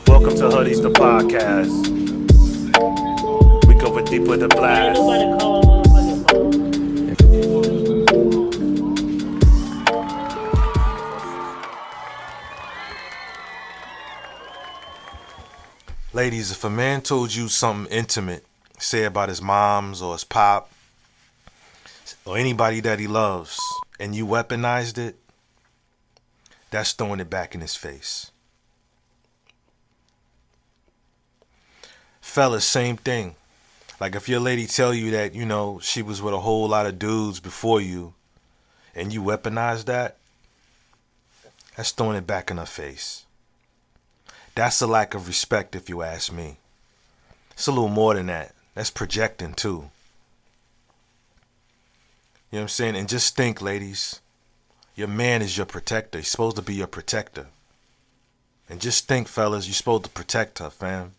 Welcome to Hoodies the podcast. We go deep with the blast. Ladies, if a man told you something intimate, say about his moms or his pop or anybody that he loves, and you weaponized it, that's throwing it back in his face. Fellas, same thing. Like if your lady tell you that, she was with a whole lot of dudes before you and you weaponize that, that's throwing it back in her face. That's a lack of respect if you ask me. It's a little more than that. That's projecting too. You know what I'm saying? And just think, ladies, your man is your protector. He's supposed to be your protector. And just think, fellas, you're supposed to protect her, fam.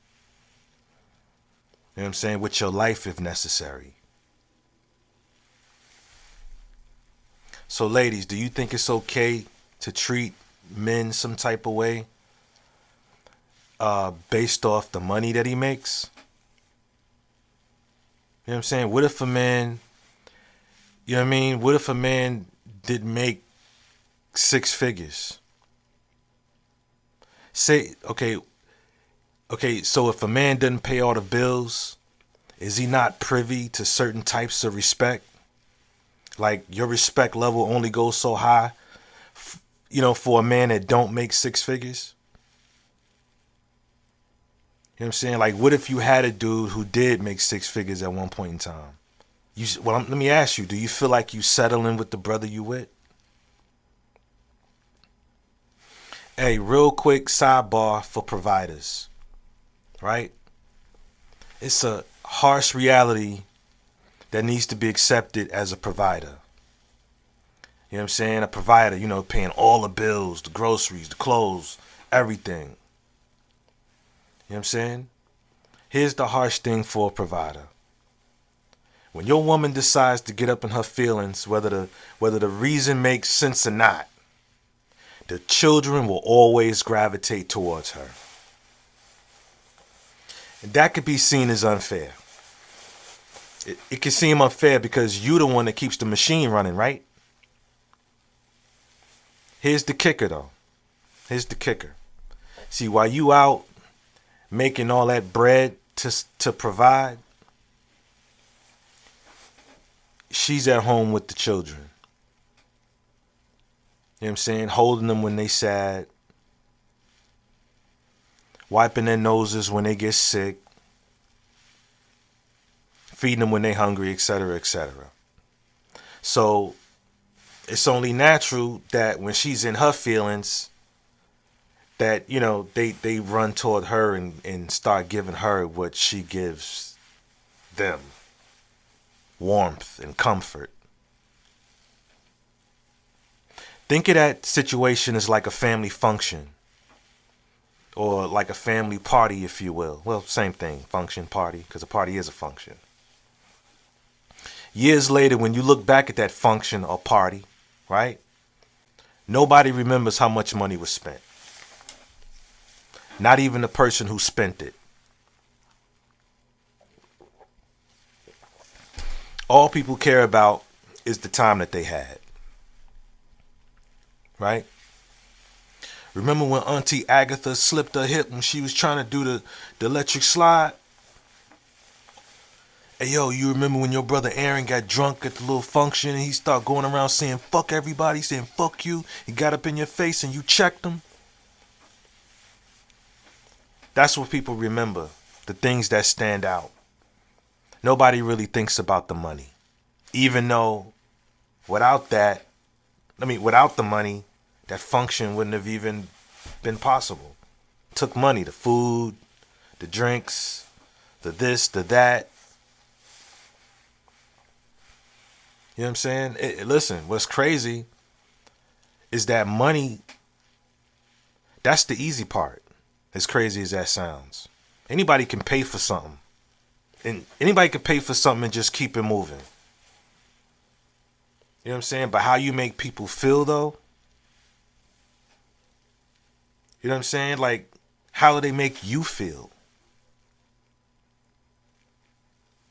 You know what I'm saying? With your life if necessary. So ladies, do you think it's okay to treat men some type of way based off the money that he makes? You know what I'm saying? What if a man, you know what I mean? What if a man did make 6 figures? Say, okay, so if a man doesn't pay all the bills, is he not privy to certain types of respect? Like your respect level only goes so high, for a man that don't make 6 figures? You know what I'm saying? Like, what if you had a dude who did make 6 figures at one point in time? Let me ask you, do you feel like you settling with the brother you with? Hey, real quick sidebar for providers, right? It's a harsh reality that needs to be accepted as a provider. You know what I'm saying? A provider, paying all the bills, the groceries, the clothes, everything. You know what I'm saying? Here's the harsh thing for a provider. When your woman decides to get up in her feelings, whether the reason makes sense or not, the children will always gravitate towards her. And that could be seen as unfair. It can seem unfair because you're the one that keeps the machine running, right? Here's the kicker, though. Here's the kicker. See, while you out making all that bread to provide, she's at home with the children. You know what I'm saying? Holding them when they sad. Wiping their noses when they get sick. Feeding them when they hungry, etc., etc. So it's only natural that when she's in her feelings, that, they run toward her and start giving her what she gives them. Warmth and comfort. Think of that situation as like a family function. Or like a family party, if you will. Well, same thing, function, party, because a party is a function. Years later, when you look back at that function or party, right? Nobody remembers how much money was spent. Not even the person who spent it. All people care about is the time that they had. Right? Remember when Auntie Agatha slipped her hip when she was trying to do the electric slide? Hey, yo, you remember when your brother Aaron got drunk at the little function and he started going around saying fuck everybody, saying fuck you? He got up in your face and you checked him? That's what people remember. The things that stand out. Nobody really thinks about the money. Even though without the money, that function wouldn't have even been possible. It took money, the food, the drinks, the this, the that. You know what I'm saying? Listen, what's crazy is that money, that's the easy part, as crazy as that sounds. Anybody can pay for something. And anybody can pay for something and just keep it moving. You know what I'm saying? But how you make people feel, though, you know what I'm saying? Like, How do they make you feel?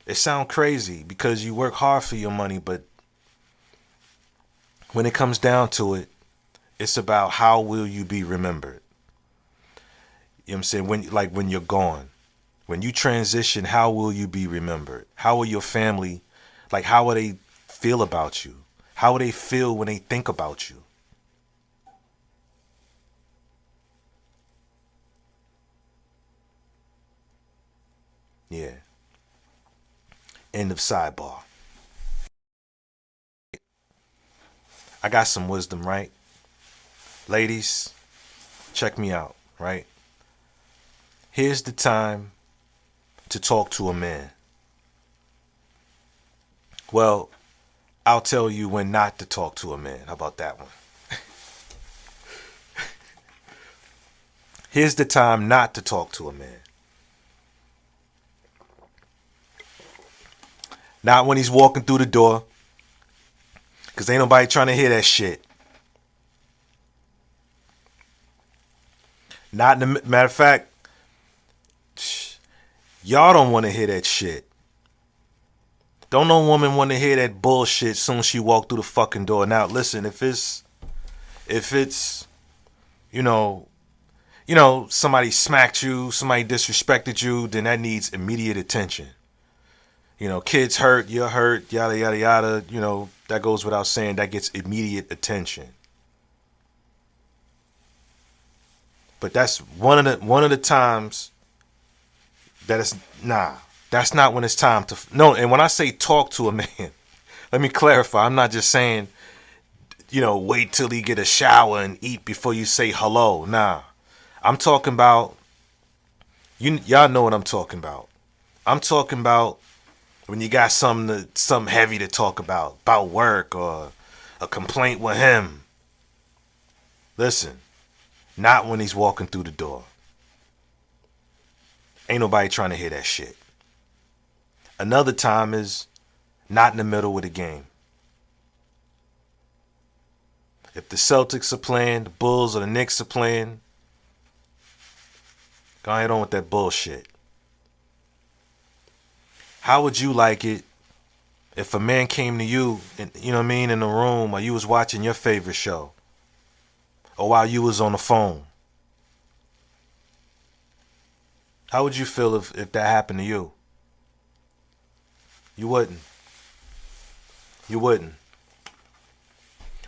It sounds crazy because you work hard for your money, but when it comes down to it, it's about how will you be remembered. You know what I'm saying? When you're gone, when you transition, how will you be remembered? How will your family, how will they feel about you? How will they feel when they think about you? Yeah. End of sidebar. I got some wisdom, right? Ladies, check me out, right? Here's the time to talk to a man. Well, I'll tell you when not to talk to a man. How about that one? Here's the time not to talk to a man. Not when he's walking through the door. Because ain't nobody trying to hear that shit. Not in the matter of fact, y'all don't want to hear that shit. Don't no woman want to hear that bullshit soon as she walk through the fucking door. Now listen, if it's somebody smacked you, somebody disrespected you, then that needs immediate attention. Kids hurt, you're hurt, yada yada yada. That goes without saying. That gets immediate attention. But that's one of the times that it's that's not when it's time to no. And when I say talk to a man, let me clarify. I'm not just saying wait till he get a shower and eat before you say hello. Nah, I'm talking about y'all know what I'm talking about. I'm talking about when you got something heavy to talk about work or a complaint with him. Listen, not when he's walking through the door. Ain't nobody trying to hear that shit. Another time is not in the middle of the game. If the Celtics are playing, the Bulls or the Knicks are playing, go ahead on with that bullshit. How would you like it if a man came to you, and, in the room, or you was watching your favorite show, or while you was on the phone? How would you feel if that happened to you? You wouldn't. You wouldn't.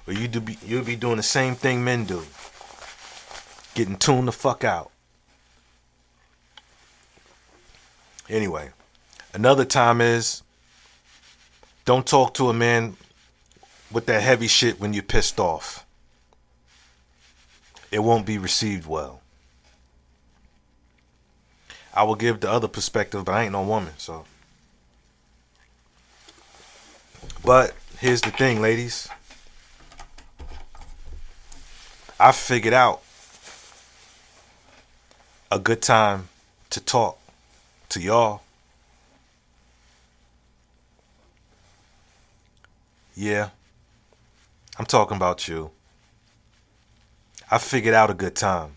Or you'd be doing the same thing men do. Getting tuned the fuck out. Anyway, another time is don't talk to a man with that heavy shit when you're pissed off. It won't be received well. I will give the other perspective, but I ain't no woman, so. But here's the thing, ladies. I figured out a good time to talk to y'all. Yeah, I'm talking about you. I figured out a good time.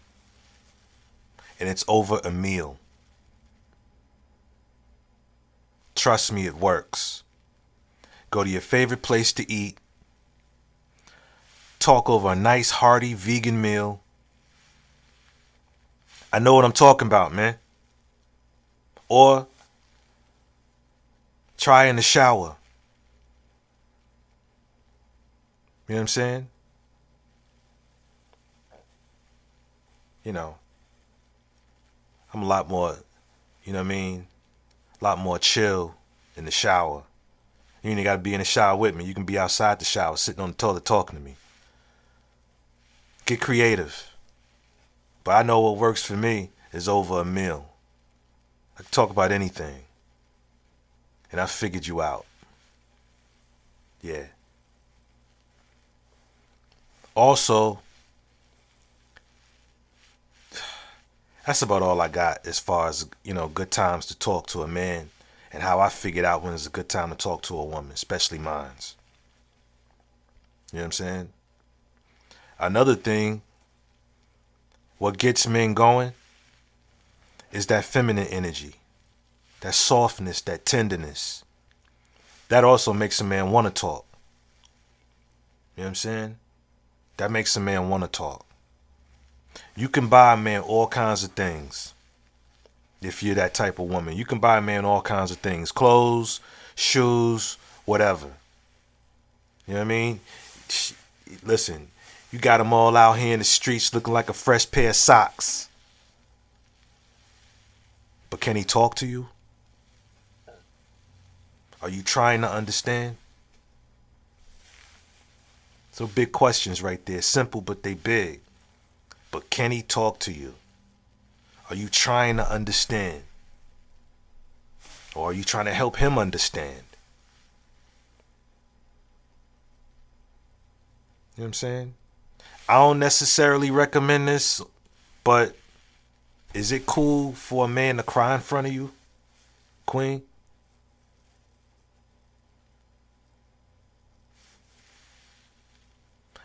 And it's over a meal. Trust me, it works. Go to your favorite place to eat. Talk over a nice, hearty vegan meal. I know what I'm talking about, man. Or try in the shower. You know what I'm saying? I'm a lot more, a lot more chill in the shower. You ain't got to be in the shower with me. You can be outside the shower, sitting on the toilet talking to me. Get creative. But I know what works for me is over a meal. I can talk about anything. And I figured you out. Yeah. Also, that's about all I got as far as, good times to talk to a man and how I figured out when it's a good time to talk to a woman, especially mines. You know what I'm saying? Another thing, what gets men going is that feminine energy, that softness, that tenderness. That also makes a man want to talk. You know what I'm saying? That makes a man want to talk. You can buy a man all kinds of things if you're that type of woman. You can buy a man all kinds of things. Clothes, shoes, whatever. You know what I mean? Listen, you got them all out here in the streets looking like a fresh pair of socks. But can he talk to you? Are you trying to understand? So big questions right there. Simple, but they big. But can he talk to you? Are you trying to understand? Or are you trying to help him understand? You know what I'm saying? I don't necessarily recommend this, but is it cool for a man to cry in front of you, Queen?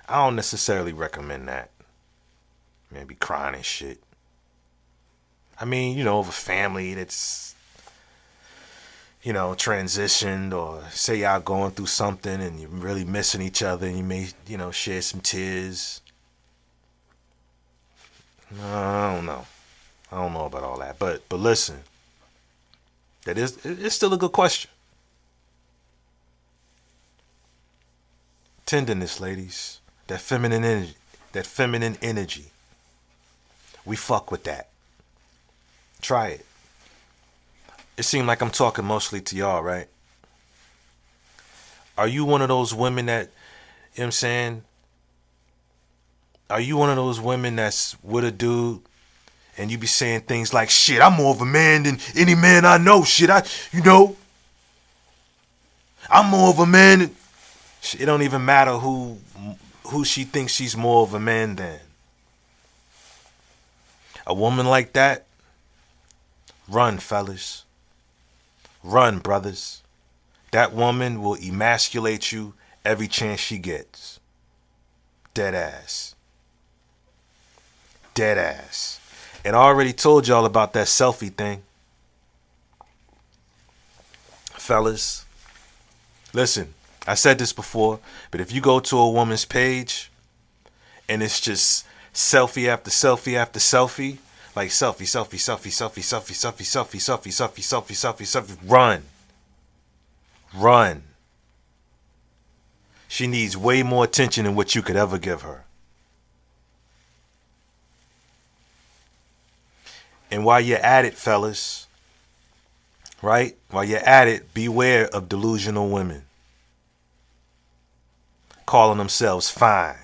I don't necessarily recommend that. Man, be crying and shit. I mean, of a family that's, transitioned, or say y'all going through something and you're really missing each other and you may, share some tears. I don't know. I don't know about all that. But listen, it's still a good question. Tenderness, ladies. That feminine energy. That feminine energy. We fuck with that. Try it. It seemed like I'm talking mostly to y'all, right? Are you one of those women that, you know what I'm saying? Are you one of those women that's with a dude and you be saying things like, shit, I'm more of a man than any man I know. Shit, I'm more of a man than... It don't even matter who she thinks she's more of a man than. A woman like that, run, fellas. Run, brothers. That woman will emasculate you every chance she gets. Dead ass. Dead ass. And I already told y'all about that selfie thing. Fellas, listen, I said this before, but if you go to a woman's page and it's just selfie after selfie after selfie, like selfie, selfie, selfie, selfie, selfie, selfie, selfie, selfie, selfie, selfie, selfie, selfie, run. Run. She needs way more attention than what you could ever give her. And while you're at it, fellas, right? While you're at it, beware of delusional women. Calling themselves fine,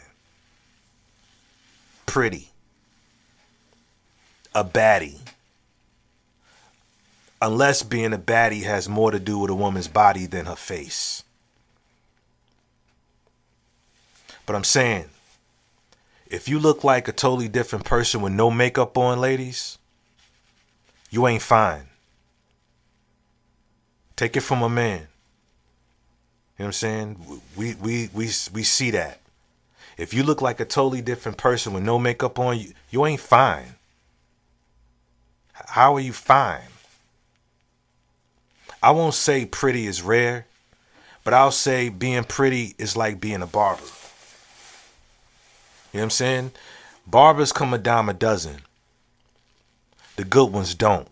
pretty, a baddie. Unless being a baddie has more to do with a woman's body than her face. But I'm saying, if you look like a totally different person with no makeup on, ladies, you ain't fine. Take it from a man. You know what I'm saying? We see that. If you look like a totally different person with no makeup on, you ain't fine. How are you fine? I won't say pretty is rare, but I'll say being pretty is like being a barber. You know what I'm saying? Barbers come a dime a dozen. The good ones don't.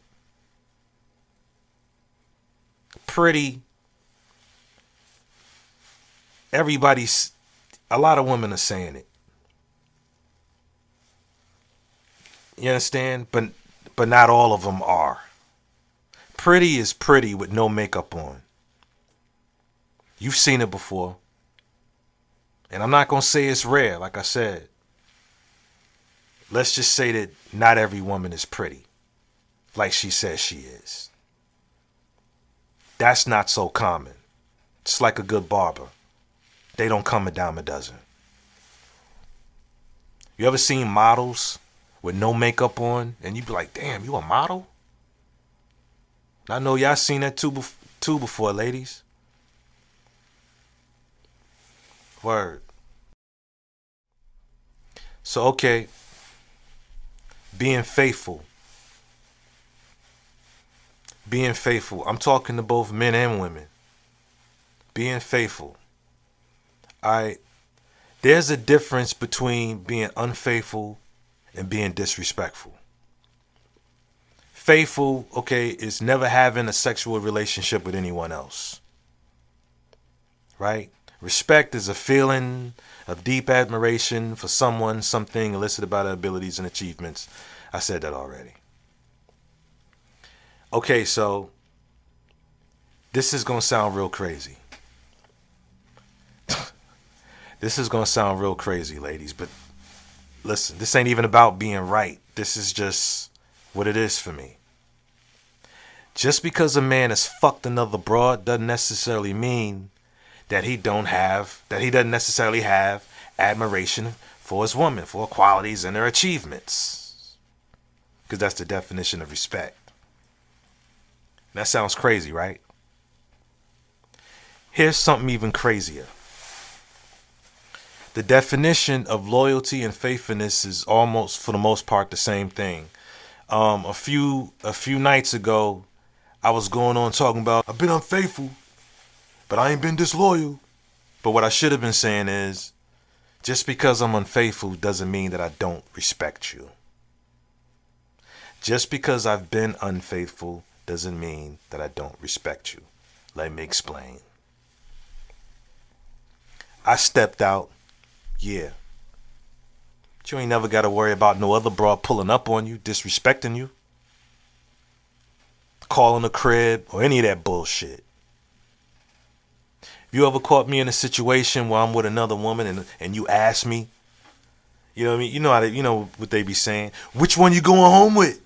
Pretty. A lot of women are saying it. You understand? But not all of them are. Pretty is pretty with no makeup on. You've seen it before. And I'm not going to say it's rare, like I said. Let's just say that not every woman is pretty, like she says she is. That's not so common. It's like a good barber. They don't come a dime a dozen. You ever seen models with no makeup on and you be like, damn, you a model? I know y'all seen that too before, ladies. Word. So, okay. Being faithful. being faithful. I'm talking to both men and women. Being faithful. There's a difference between being unfaithful and being disrespectful. Faithful, okay, is never having a sexual relationship with anyone else. Right? Respect is a feeling of deep admiration for someone, something elicited by their abilities and achievements. I said that already. Okay, so this is going to sound real crazy. This is going to sound real crazy, ladies, but listen, this ain't even about being right. This is just what it is for me. Just because a man has fucked another broad doesn't necessarily mean that he doesn't necessarily have admiration for his woman, for her qualities and her achievements. Because that's the definition of respect. That sounds crazy, right? Here's something even crazier. The definition of loyalty and faithfulness is almost, for the most part, the same thing. A few nights ago, I was going on talking about I've been unfaithful, but I ain't been disloyal. But what I should have been saying is, just because I'm unfaithful doesn't mean that I don't respect you. Just because I've been unfaithful doesn't mean that I don't respect you. Let me explain. I stepped out. Yeah. But you ain't never got to worry about no other broad pulling up on you, disrespecting you, calling a crib, or any of that bullshit. If you ever caught me in a situation where I'm with another woman and you ask me, you know what I mean? You know what they be saying? Which one you going home with?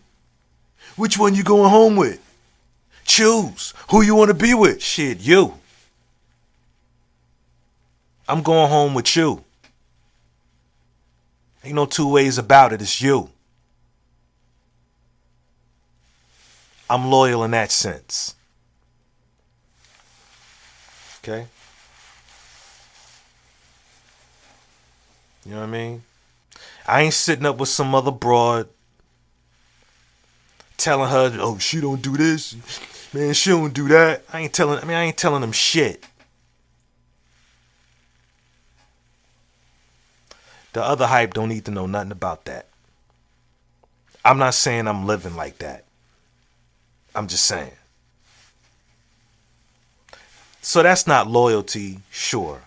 Which one you going home with? Choose. Who you want to be with? Shit, you. I'm going home with you. Ain't no two ways about it. It's you. I'm loyal in that sense. Okay? You know what I mean? I ain't sitting up with some other broad telling her, oh, she don't do this. Man, she don't do that. I ain't telling them shit. The other hype don't need to know nothing about that. I'm not saying I'm living like that. I'm just saying. So that's not loyalty, sure.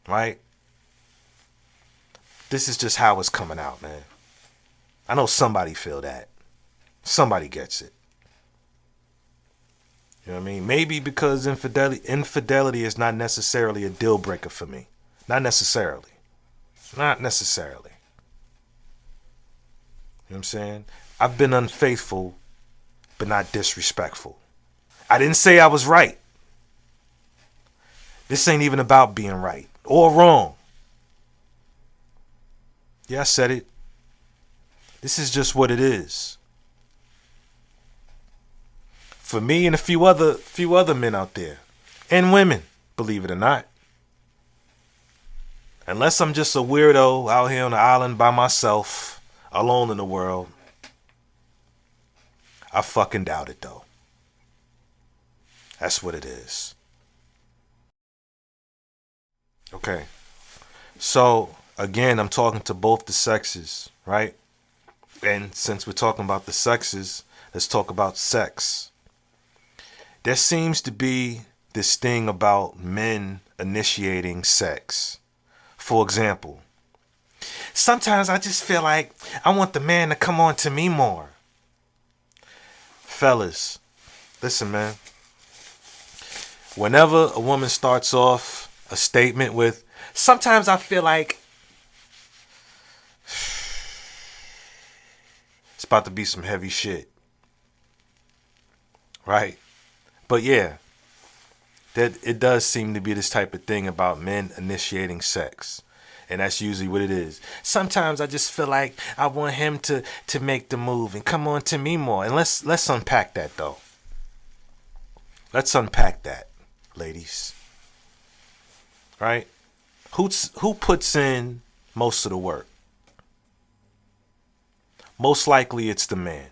Right? This is just how it's coming out, man. I know somebody feel that. Somebody gets it. You know what I mean? Maybe because infidelity is not necessarily a deal breaker for me. Not necessarily. Not necessarily. You know what I'm saying? I've been unfaithful, but not disrespectful. I didn't say I was right. This ain't even about being right or wrong. Yeah, I said it. This is just what it is. For me and a few other men out there, and women, believe it or not. Unless I'm just a weirdo out here on the island by myself, alone in the world. I fucking doubt it, though. That's what it is. Okay. So, again, I'm talking to both the sexes, right? And since we're talking about the sexes, let's talk about sex. There seems to be this thing about men initiating sex. For example, sometimes I just feel like I want the man to come on to me more. Fellas, listen, man. Whenever a woman starts off a statement with, sometimes I feel like it's about to be some heavy shit. Right? But yeah, that it does seem to be this type of thing about men initiating sex. And that's usually what it is. Sometimes I just feel like I want him to make the move and come on to me more. And let's unpack that, though. Let's unpack that, ladies. Right? Who puts in most of the work? Most likely it's the man.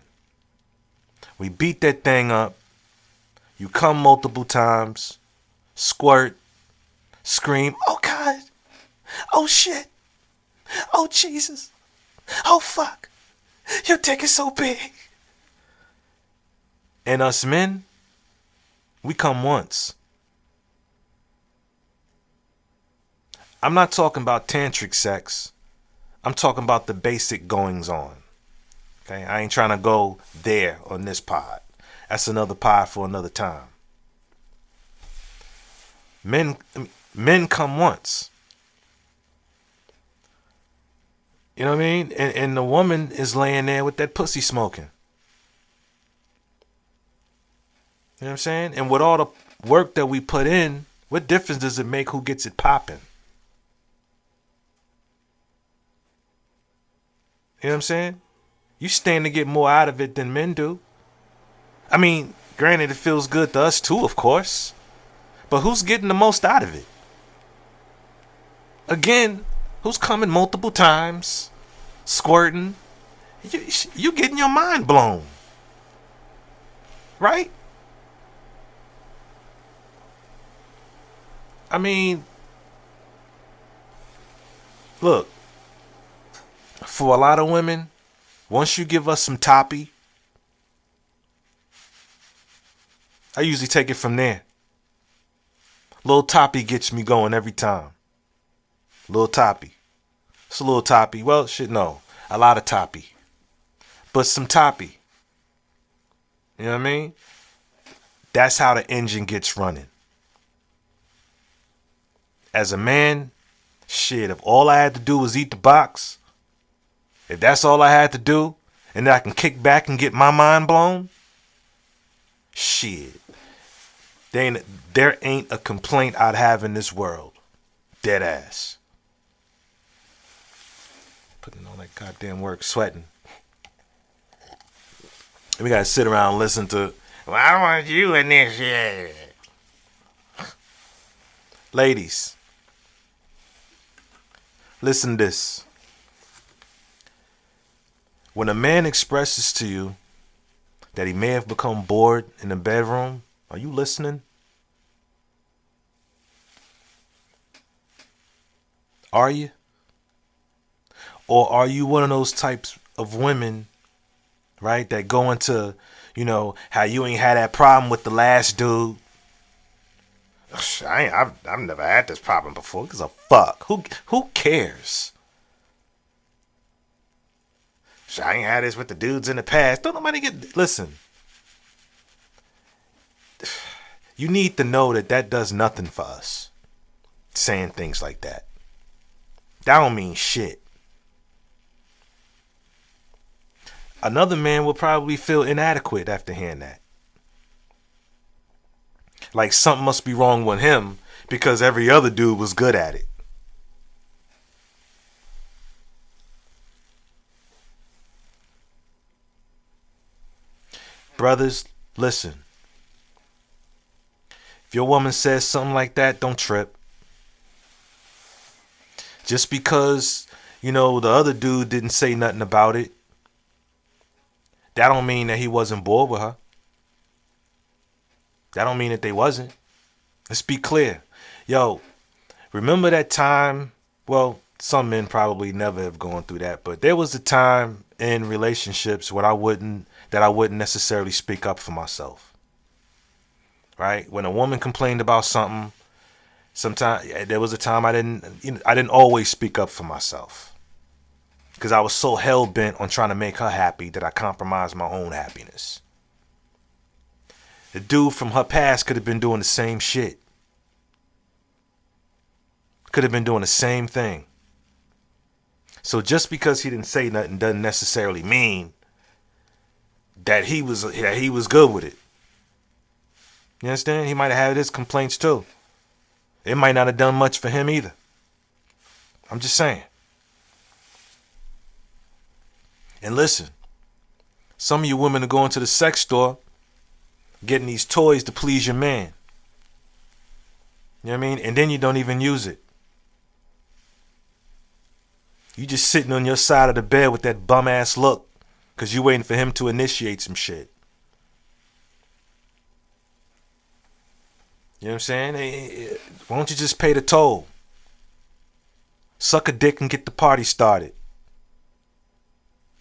We beat that thing up. You come multiple times, squirt, scream, oh God, oh shit, oh Jesus, oh fuck, your dick is so big. And us men, we come once. I'm not talking about tantric sex. I'm talking about the basic goings on. Okay, I ain't trying to go there on this pod. That's another pod for another time. Men come once. You know what I mean? And the woman is laying there with that pussy smoking. You know what I'm saying? And with all the work that we put in, what difference does it make who gets it popping? You know what I'm saying? You stand to get more out of it than men do. I mean, granted, it feels good to us too, of course. But who's getting the most out of it? Again, who's coming multiple times, squirting? You getting your mind blown. Right? I mean, look, for a lot of women, once you give us some toppy, I usually take it from there. Little toppy gets me going every time. Little toppy. It's a little toppy. Well, shit, no. A lot of toppy. But some toppy. You know what I mean? That's how the engine gets running. As a man, shit, if all I had to do was eat the box, if that's all I had to do, and then I can kick back and get my mind blown, shit. There ain't a complaint I'd have in this world. Dead ass. Putting all that goddamn work, sweating. And we gotta sit around and listen to, well, I don't want you in this shit. Ladies, listen to this. When a man expresses to you that he may have become bored in the bedroom, are you listening? Are you? Or are you one of those types of women, right, that go into, you know, how you ain't had that problem with the last dude? I've never had this problem before. Because a fuck. Who cares? I ain't had this with the dudes in the past. Don't nobody get... Listen. You need to know that does nothing for us. Saying things like that. That don't mean shit. Another man will probably feel inadequate after hearing that. Like something must be wrong with him because every other dude was good at it. Brothers, listen. If your woman says something like that, don't trip. Just because, you know, the other dude didn't say nothing about it, that don't mean that he wasn't bored with her. That don't mean that they wasn't. Let's be clear. Yo, remember that time? Well, some men probably never have gone through that, but there was a time in relationships when I wouldn't necessarily speak up for myself. Right? When a woman complained about something, sometimes there was a time I didn't always speak up for myself. Because I was so hell bent on trying to make her happy that I compromised my own happiness. The dude from her past could have been doing the same shit. Could have been doing the same thing. So just because he didn't say nothing doesn't necessarily mean that he was good with it. You understand? He might have had his complaints too. It might not have done much for him either. I'm just saying. And listen, some of you women are going to the sex store getting these toys to please your man. You know what I mean? And then you don't even use it. You just sitting on your side of the bed with that bum ass look because you waiting for him to initiate some shit. You know what I'm saying? Why don't you just pay the toll? Suck a dick and get the party started.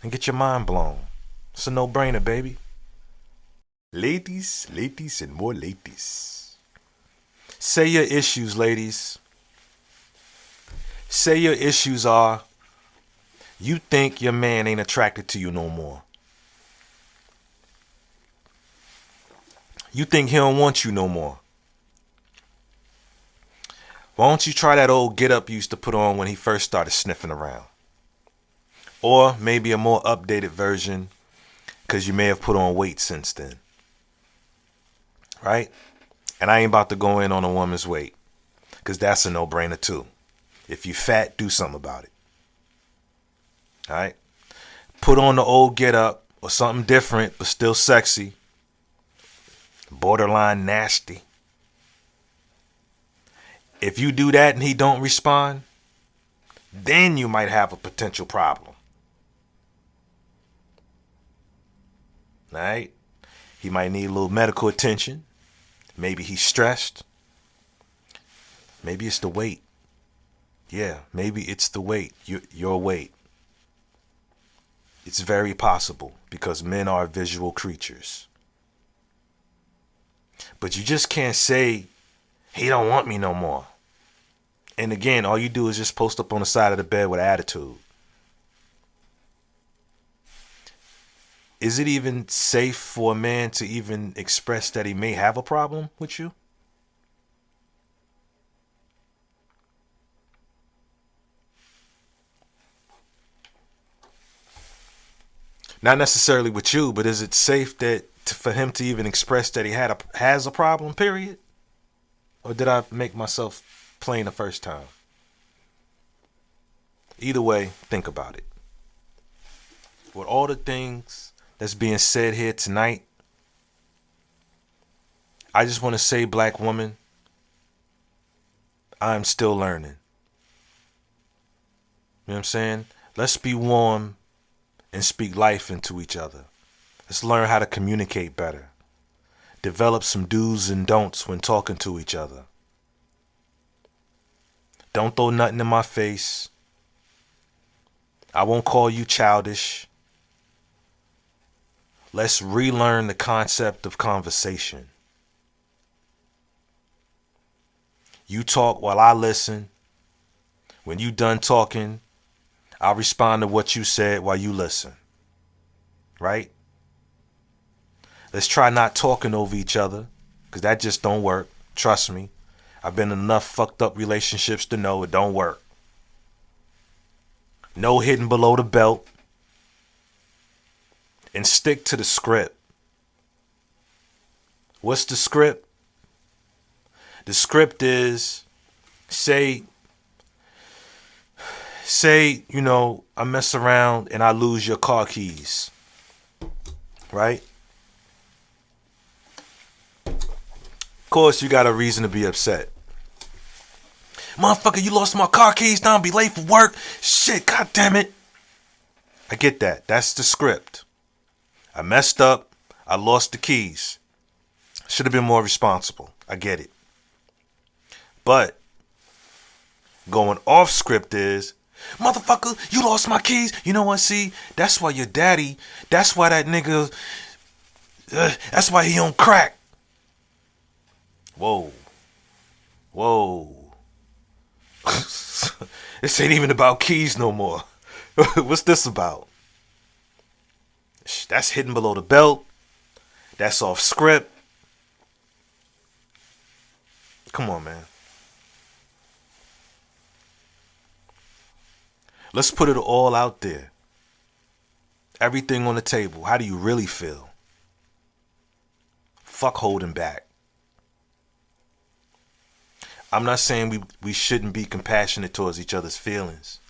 And get your mind blown. It's a no-brainer, baby. Ladies, and more ladies. Say your issues, ladies. Say your issues are you think your man ain't attracted to you no more. You think he don't want you no more. Why don't you try that old get up you used to put on when he first started sniffing around? Or maybe a more updated version because you may have put on weight since then. Right? And I ain't about to go in on a woman's weight because that's a no-brainer too. If you fat, do something about it. All right? Put on the old get up or something different but still sexy. Borderline nasty. If you do that and he don't respond, then you might have a potential problem. All right? He might need a little medical attention. Maybe he's stressed. Maybe it's the weight. Yeah, maybe it's the weight, your weight. It's very possible because men are visual creatures. But you just can't say, he don't want me no more. And again, all you do is just post up on the side of the bed with attitude. Is it even safe for a man to even express that he may have a problem with you? Not necessarily with you, but is it safe that for him to even express that he has a problem, period? Or did I make myself plain the first time? Either way, think about it. With all the things that's being said here tonight, I just want to say, black woman, I'm still learning. You know what I'm saying? Let's be warm and speak life into each other. Let's learn how to communicate better. Develop some do's and don'ts when talking to each other. Don't throw nothing in my face. I won't call you childish. Let's relearn the concept of conversation. You talk while I listen. When you done talking, I'll respond to what you said while you listen. Right? Let's try not talking over each other, because that just don't work. Trust me. I've been in enough fucked up relationships to know it don't work. No hitting below the belt. And stick to the script. What's the script? The script is, say, I mess around and I lose your car keys. Right? Of course, you got a reason to be upset. Motherfucker, you lost my car keys. Now I'll be late for work. Shit, god damn it. I get that. That's the script. I messed up. I lost the keys. Should have been more responsible. I get it. But going off script is, motherfucker, you lost my keys. You know what? See, that's why your daddy, that's why that nigga, that's why he on crack. Whoa. This ain't even about keys no more. What's this about? That's hidden below the belt. That's off script. Come on, man. Let's put it all out there. Everything on the table. How do you really feel? Fuck holding back. I'm not saying we shouldn't be compassionate towards each other's feelings.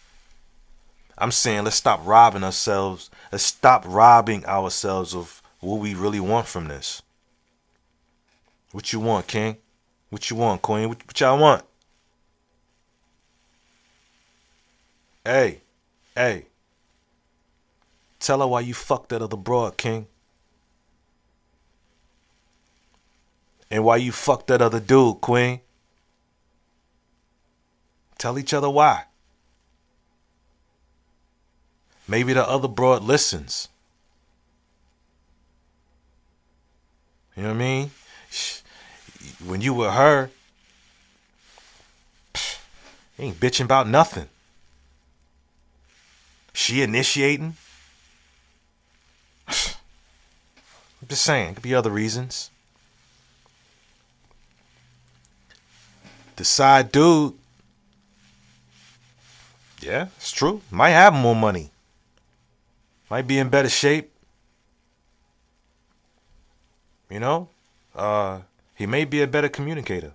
I'm saying let's stop robbing ourselves. Let's stop robbing ourselves of what we really want from this. What you want, King? What you want, Queen? What y'all want? Hey. Tell her why you fucked that other broad, King. And why you fucked that other dude, Queen. Tell each other why. Maybe the other broad listens. You know what I mean? When you with her, you ain't bitching about nothing. She initiating. I'm just saying, it could be other reasons. The side dude, yeah, it's true. Might have more money. Might be in better shape. You know? He may be a better communicator.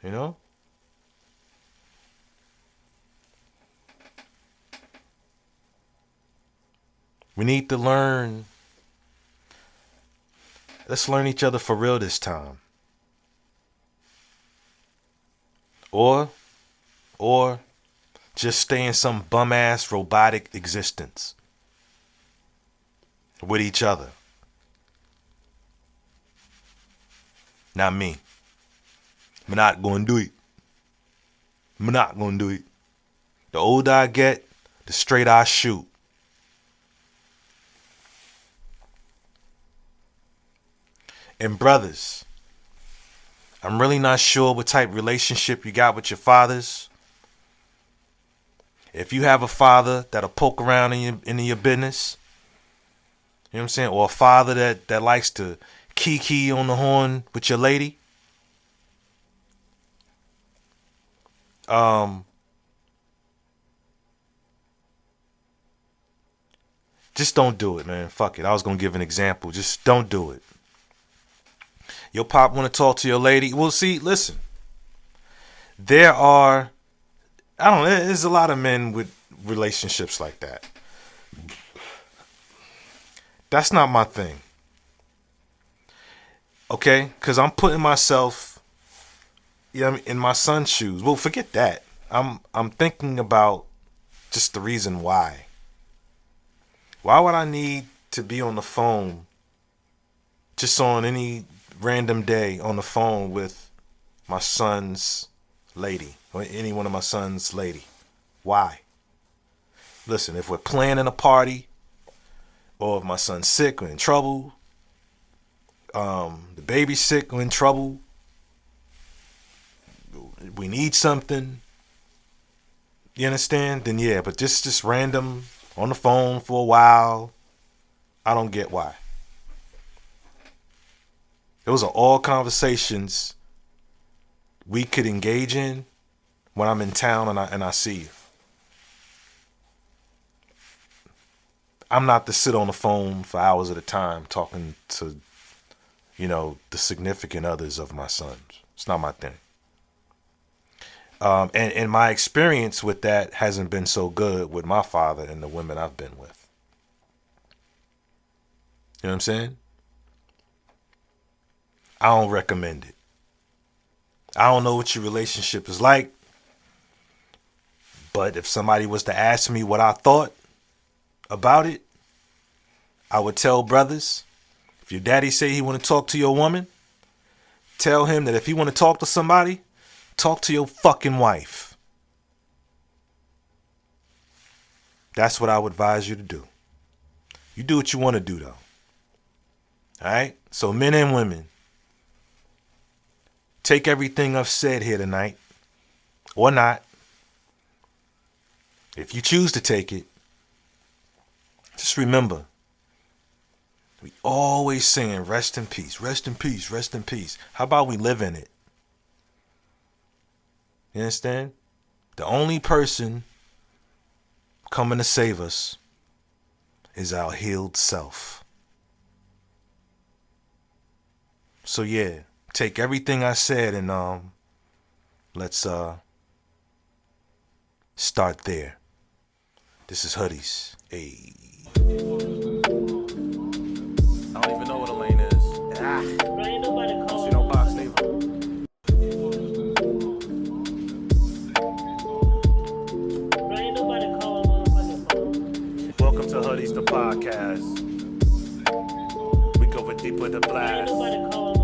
You know? We need to learn. Let's learn each other for real this time. Or just stay in some bum ass robotic existence with each other. Not me. I'm not gonna do it. I'm not gonna do it. The older I get, the straighter I shoot. And brothers, I'm really not sure what type of relationship you got with your fathers. If you have a father that'll poke around in your business, you know what I'm saying? Or a father that likes to kiki on the horn with your lady. Just don't do it, man. Fuck it. I was going to give an example. Just don't do it. Your pop want to talk to your lady. Well, see, listen. There's a lot of men with relationships like that. That's not my thing. Okay? Because I'm putting myself, in my son's shoes. Well, forget that. I'm thinking about just the reason why. Why would I need to be on the phone just on any random day on the phone with my son's lady or any one of my son's lady? Why? Listen, if we're planning a party or if my son's sick or in trouble, the baby's sick or in trouble, we need something, you understand? Then yeah, but just random on the phone for a while, I don't get why. Those are all conversations we could engage in when I'm in town and I see you. I'm not to sit on the phone for hours at a time talking to, the significant others of my sons. It's not my thing. And my experience with that hasn't been so good with my father and the women I've been with. You know what I'm saying? I don't recommend it. I don't know what your relationship is like, but if somebody was to ask me what I thought about it, I would tell brothers, if your daddy say he want to talk to your woman, tell him that if he want to talk to somebody, talk to your fucking wife. That's what I would advise you to do. You do what you want to do, though. All right? So men and women, take everything I've said here tonight, or not. If you choose to take it, just remember, we always saying rest in peace, rest in peace, rest in peace. How about we live in it? You understand? The only person coming to save us is our healed self. So yeah, take everything I said and let's start there. This is Hoodies. Hey. I don't even know what a lane is. Ain't nobody calling. You know box neither. Ain't nobody calling motherfucking phone. Welcome to Hoodies the podcast. We deep with the Ain't blast. nobody call